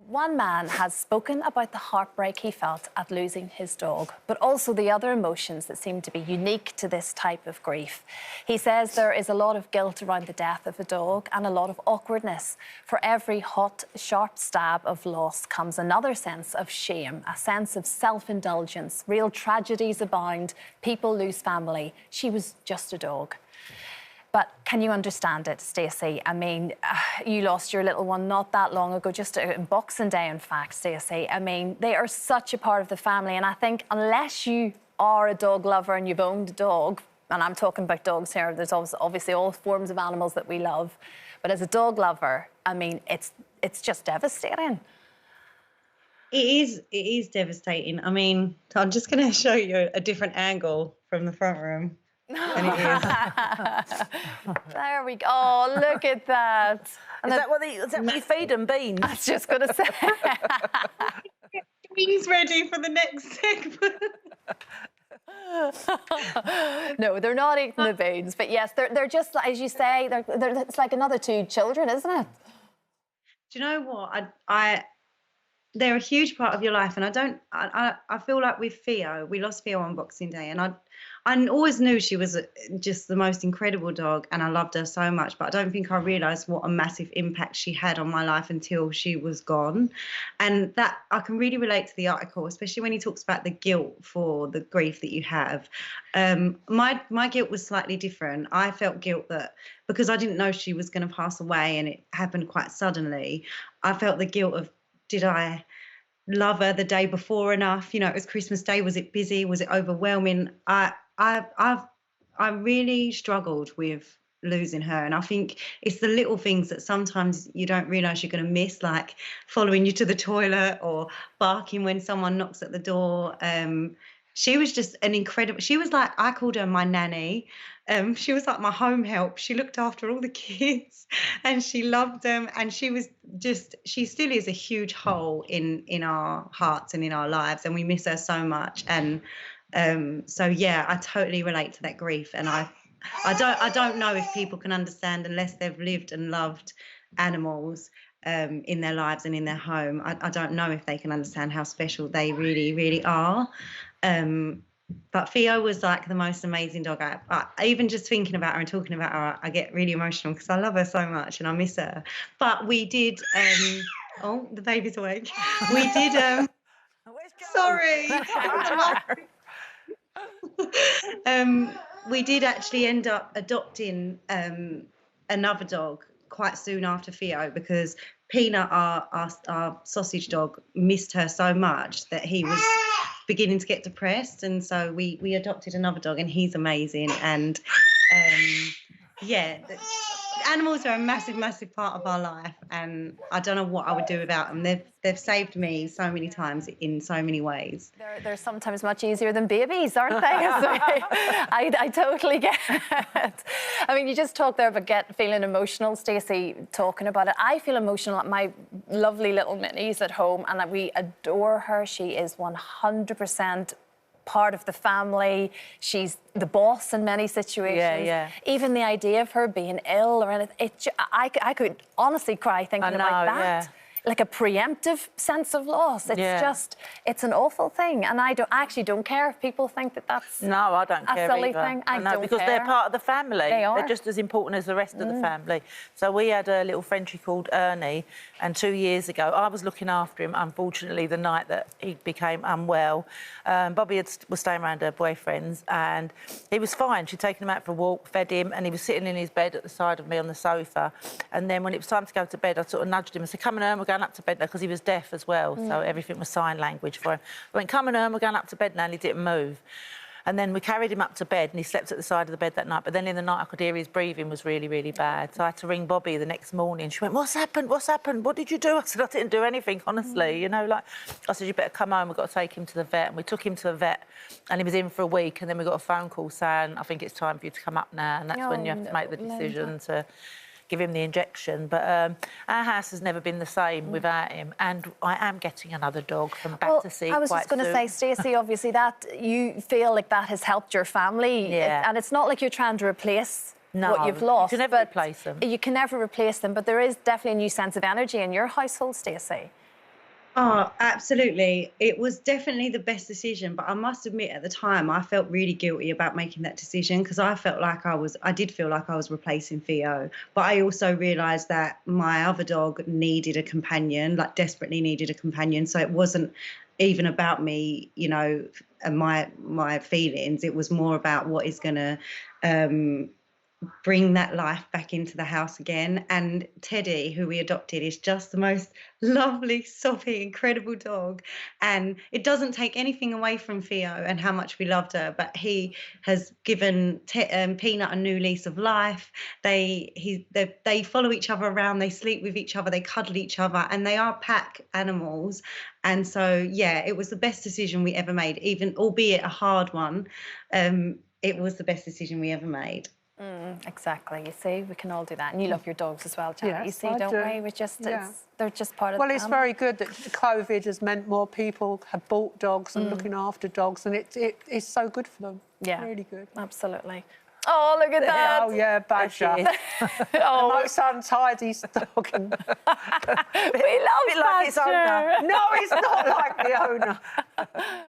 One man has spoken about the heartbreak he felt at losing his dog, but also the other emotions that seem to be unique to this type of grief. He says there is a lot of guilt around the death of a dog and a lot of awkwardness. For every hot, sharp stab of loss comes another sense of shame, a sense of self-indulgence. Real tragedies abound. People lose family. She was just a dog. But can you understand it, Stacey? I mean, you lost your little one not that long ago, just on Boxing Day, in fact, Stacey. I mean, they are such a part of the family, and I think unless you are a dog lover and you've owned a dog, and I'm talking about dogs here, there's obviously all forms of animals that we love, but as a dog lover, I mean, it's just devastating. It is devastating. I mean, I'm just going to show you a different angle from the front room. And it is. There we go. Oh, look at that. And is that what you feed them, beans? I was just going to say. Beans ready for the next segment. No, they're not eating the beans, but yes, they're just, as you say, it's like another two children, isn't it? Do you know what? They're a huge part of your life, and I feel like with Theo, we lost Theo on Boxing Day, and I always knew she was just the most incredible dog, and I loved her so much, but I don't think I realised what a massive impact she had on my life until she was gone. And that I can really relate to the article, especially when he talks about the guilt for the grief that you have. My guilt was slightly different. I felt guilt that because I didn't know she was going to pass away and it happened quite suddenly, I felt the guilt of, did I love her the day before enough? You know, it was Christmas Day. Was it busy? Was it overwhelming? I really struggled with losing her, and I think it's the little things that sometimes you don't realise you're going to miss, like following you to the toilet or barking when someone knocks at the door. She was just an incredible. She was like, I called her my nanny. She was like my home help. She looked after all the kids and she loved them. And she still is a huge hole in our hearts and in our lives. And we miss her so much. And so, yeah, I totally relate to that grief. And I don't know if people can understand unless they've lived and loved animals in their lives and in their home. I don't know if they can understand how special they really, really are. But Theo was like the most amazing dog. I even just thinking about her and talking about her, I get really emotional because I love her so much and I miss her. But we did. Oh, the baby's awake. We did. Sorry. We did actually end up adopting another dog quite soon after Theo, because Peanut, our sausage dog, missed her so much that he was beginning to get depressed, and so we adopted another dog, and he's amazing. And yeah, animals are a massive part of our life, and I don't know what I would do without them. They've saved me so many times in so many ways. They're sometimes much easier than babies, aren't they? I totally get it. I mean, you just talked there about feeling emotional, Stacey, talking about it. I feel emotional at my lovely little Minnie's at home, and we adore her. She is 100% part of the family. She's the boss in many situations. Yeah. Even the idea of her being ill or anything, I could honestly cry thinking about that. Yeah. Like a preemptive sense of loss. It's it's an awful thing. And I actually don't care if people think that that's no, I don't care a silly either. thing. I don't because care. They're part of the family. They are. They're just as important as the rest of the family. So we had a little Frenchie called Ernie, and 2 years ago, I was looking after him, unfortunately, the night that he became unwell. Bobby was staying around her boyfriend's, and he was fine. She'd taken him out for a walk, fed him, and he was sitting in his bed at the side of me on the sofa. And then when it was time to go to bed, I sort of nudged him and said, come on, Ernie, we're going up to bed now, because he was deaf as well, so everything was sign language for him. I went, come on, Ernie, we're going up to bed now, and he didn't move. And then we carried him up to bed, and he slept at the side of the bed that night. But then in the night, I could hear his breathing was really, really bad. So I had to ring Bobby the next morning. She went, what's happened? What's happened? What did you do? I said, I didn't do anything, honestly. You know, like, I said, you better come home. We've got to take him to the vet. And we took him to the vet, and he was in for a week. And then we got a phone call saying, I think it's time for you to come up now. And that's when you have to make the decision to give him the injection. But our house has never been the same without him, and I am getting another dog from back to see. I was just going to say, Stacey, obviously that you feel like that has helped your family, and it's not like you're trying to replace what you've lost. You can never replace them. You can never replace them, but there is definitely a new sense of energy in your household, Stacey. Oh, absolutely. It was definitely the best decision, but I must admit at the time I felt really guilty about making that decision because I did feel like I was replacing Theo, but I also realised that my other dog needed a companion, like desperately needed a companion. So it wasn't even about me, and my feelings. It was more about what is going to bring that life back into the house again. And Teddy, who we adopted, is just the most lovely, soppy, incredible dog. And it doesn't take anything away from Theo and how much we loved her, but he has given Peanut a new lease of life. They follow each other around, they sleep with each other, they cuddle each other, and they are pack animals. And so, yeah, it was the best decision we ever made, even albeit a hard one. It was the best decision we ever made. Exactly. You see, we can all do that. And you love your dogs as well, Janet. Yes, you see, I don't do. we? Yeah. They're just part of Well, the it's family. very good that COVID has meant more people have bought dogs and looking after dogs, and it's so good for them. Yeah. Really good. Absolutely. Oh, look at that. Oh, yeah, Badger. Oh, The most untidy dog. we love Bit like its Badger. owner. No, it's not like the owner.